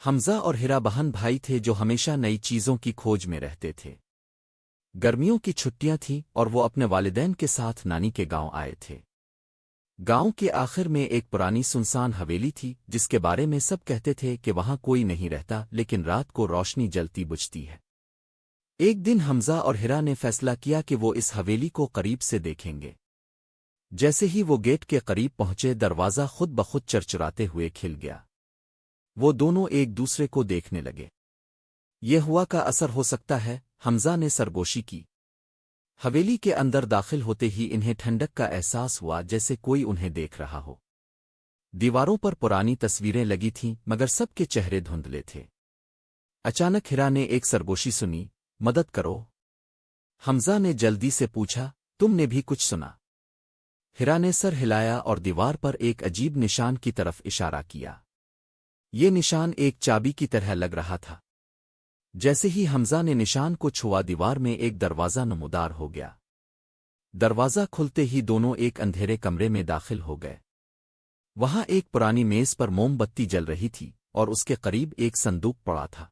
حمزہ اور ہیرا بہن بھائی تھے جو ہمیشہ نئی چیزوں کی کھوج میں رہتے تھے۔ گرمیوں کی چھٹیاں تھیں اور وہ اپنے والدین کے ساتھ نانی کے گاؤں آئے تھے۔ گاؤں کے آخر میں ایک پرانی سنسان حویلی تھی جس کے بارے میں سب کہتے تھے کہ وہاں کوئی نہیں رہتا، لیکن رات کو روشنی جلتی بجھتی ہے۔ ایک دن حمزہ اور ہیرا نے فیصلہ کیا کہ وہ اس حویلی کو قریب سے دیکھیں گے۔ جیسے ہی وہ گیٹ کے قریب پہنچے، دروازہ خود بخود چرچراتے ہوئے کھل گیا۔ وہ دونوں ایک دوسرے کو دیکھنے لگے۔ یہ ہوا کا اثر ہو سکتا ہے، حمزہ نے سرگوشی کی۔ حویلی کے اندر داخل ہوتے ہی انہیں ٹھنڈک کا احساس ہوا، جیسے کوئی انہیں دیکھ رہا ہو۔ دیواروں پر پرانی تصویریں لگی تھیں، مگر سب کے چہرے دھندلے تھے۔ اچانک ہیرا نے ایک سرگوشی سنی، مدد کرو۔ حمزہ نے جلدی سے پوچھا، تم نے بھی کچھ سنا؟ ہیرا نے سر ہلایا اور دیوار پر ایک عجیب نشان کی طرف اشارہ کیا۔ یہ نشان ایک چابی کی طرح لگ رہا تھا۔ جیسے ہی حمزہ نے نشان کو چھوا، دیوار میں ایک دروازہ نمودار ہو گیا۔ دروازہ کھلتے ہی دونوں ایک اندھیرے کمرے میں داخل ہو گئے۔ وہاں ایک پرانی میز پر موم بتی جل رہی تھی اور اس کے قریب ایک صندوق پڑا تھا۔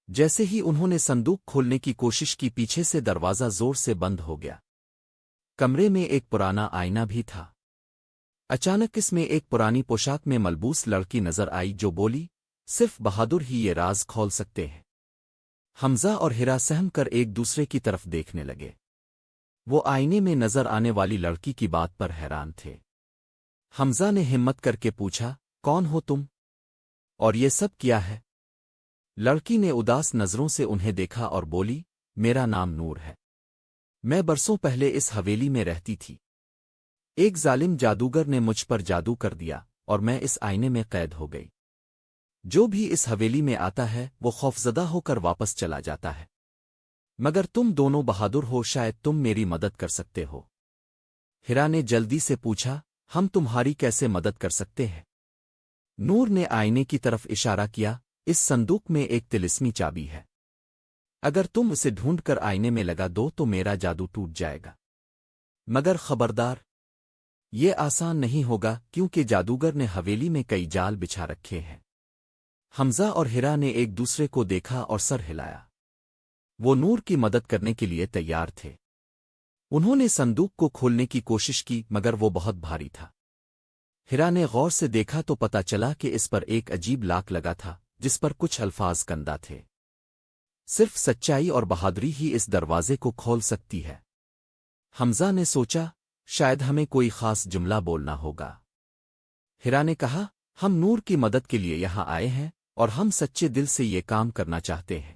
جیسے ہی انہوں نے صندوق کھولنے کی کوشش کی، پیچھے سے دروازہ زور سے بند ہو گیا۔ کمرے میں ایک پرانا آئینہ بھی تھا۔ اچانک اس میں ایک پرانی پوشاک میں ملبوس لڑکی نظر آئی جو بولی، صرف بہادر ہی یہ راز کھول سکتے ہیں۔ حمزہ اور ہیرا سہم کر ایک دوسرے کی طرف دیکھنے لگے۔ وہ آئینے میں نظر آنے والی لڑکی کی بات پر حیران تھے۔ حمزہ نے ہمت کر کے پوچھا، کون ہو تم؟ اور یہ سب کیا ہے؟ لڑکی نے اداس نظروں سے انہیں دیکھا اور بولی، میرا نام نور ہے۔ میں برسوں پہلے اس حویلی میں رہتی تھی۔ ایک ظالم جادوگر نے مجھ پر جادو کر دیا اور میں اس آئینے میں قید ہو گئی۔ جو بھی اس حویلی میں آتا ہے وہ خوفزدہ ہو کر واپس چلا جاتا ہے۔ مگر تم دونوں بہادر ہو، شاید تم میری مدد کر سکتے ہو۔ ہیرا نے جلدی سے پوچھا، ہم تمہاری کیسے مدد کر سکتے ہیں؟ نور نے آئینے کی طرف اشارہ کیا، اس صندوق میں ایک طلسمی چابی ہے۔ اگر تم اسے ڈھونڈ کر آئینے میں لگا دو تو میرا جادو ٹوٹ جائے گا۔ مگر خبردار، یہ آسان نہیں ہوگا کیونکہ جادوگر نے حویلی میں کئی جال بچھا رکھے ہیں۔ حمزہ اور ہیرا نے ایک دوسرے کو دیکھا اور سر ہلایا۔ وہ نور کی مدد کرنے کے لیے تیار تھے۔ انہوں نے صندوق کو کھولنے کی کوشش کی، مگر وہ بہت بھاری تھا۔ ہیرا نے غور سے دیکھا تو پتہ چلا کہ اس پر ایک عجیب لاک لگا تھا جس پر کچھ الفاظ کندہ تھے۔ صرف سچائی اور بہادری ہی اس دروازے کو کھول سکتی ہے۔ حمزہ نے سوچا، شاید ہمیں کوئی خاص جملہ بولنا ہوگا۔ ہیرا نے کہا، ہم نور کی مدد کے لیے یہاں آئے ہیں اور ہم سچے دل سے یہ کام کرنا چاہتے ہیں۔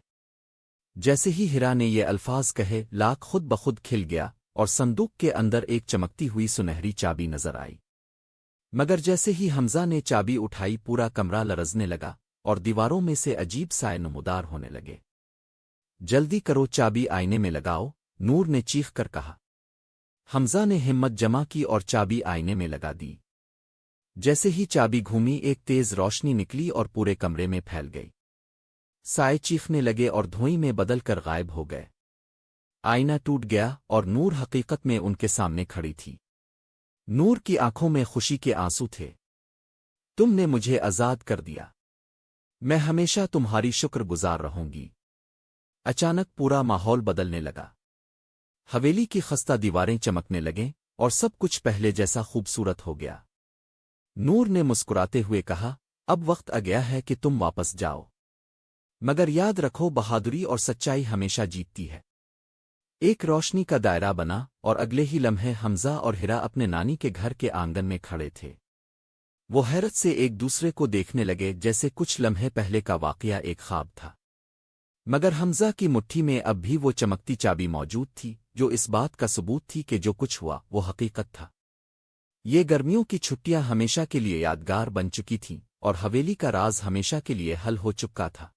جیسے ہی ہیرا نے یہ الفاظ کہے، لاک خود بخود کھل گیا اور صندوق کے اندر ایک چمکتی ہوئی سنہری چابی نظر آئی۔ مگر جیسے ہی حمزہ نے چابی اٹھائی، پورا کمرہ لرزنے لگا اور دیواروں میں سے عجیب سائے نمودار ہونے لگے۔ جلدی کرو، چابی آئینے میں لگاؤ، نور نے چیخ کر کہا۔ حمزہ نے ہمت جمع کی اور چابی آئینے میں لگا دی۔ جیسے ہی چابی گھومی، ایک تیز روشنی نکلی اور پورے کمرے میں پھیل گئی۔ سائے چیخنے لگے اور دھوئیں میں بدل کر غائب ہو گئے۔ آئینہ ٹوٹ گیا اور نور حقیقت میں ان کے سامنے کھڑی تھی۔ نور کی آنکھوں میں خوشی کے آنسو تھے۔ تم نے مجھے آزاد کر دیا۔ میں ہمیشہ تمہاری شکر گزار رہوں گی۔ اچانک پورا ماحول بدلنے لگا۔ حویلی کی خستہ دیواریں چمکنے لگیں اور سب کچھ پہلے جیسا خوبصورت ہو گیا۔ نور نے مسکراتے ہوئے کہا، اب وقت آ گیا ہے کہ تم واپس جاؤ۔ مگر یاد رکھو، بہادری اور سچائی ہمیشہ جیتتی ہے۔ ایک روشنی کا دائرہ بنا اور اگلے ہی لمحے حمزہ اور ہیرا اپنے نانی کے گھر کے آنگن میں کھڑے تھے۔ وہ حیرت سے ایک دوسرے کو دیکھنے لگے، جیسے کچھ لمحے پہلے کا واقعہ ایک خواب تھا۔ مگر حمزہ کی مٹھی میں اب بھی وہ چمکتی چابی موجود تھی، جو اس بات کا ثبوت تھی کہ جو کچھ ہوا وہ حقیقت تھا۔ یہ گرمیوں کی چھٹیاں ہمیشہ کے لیے یادگار بن چکی تھیں اور حویلی کا راز ہمیشہ کے لیے حل ہو چکا تھا۔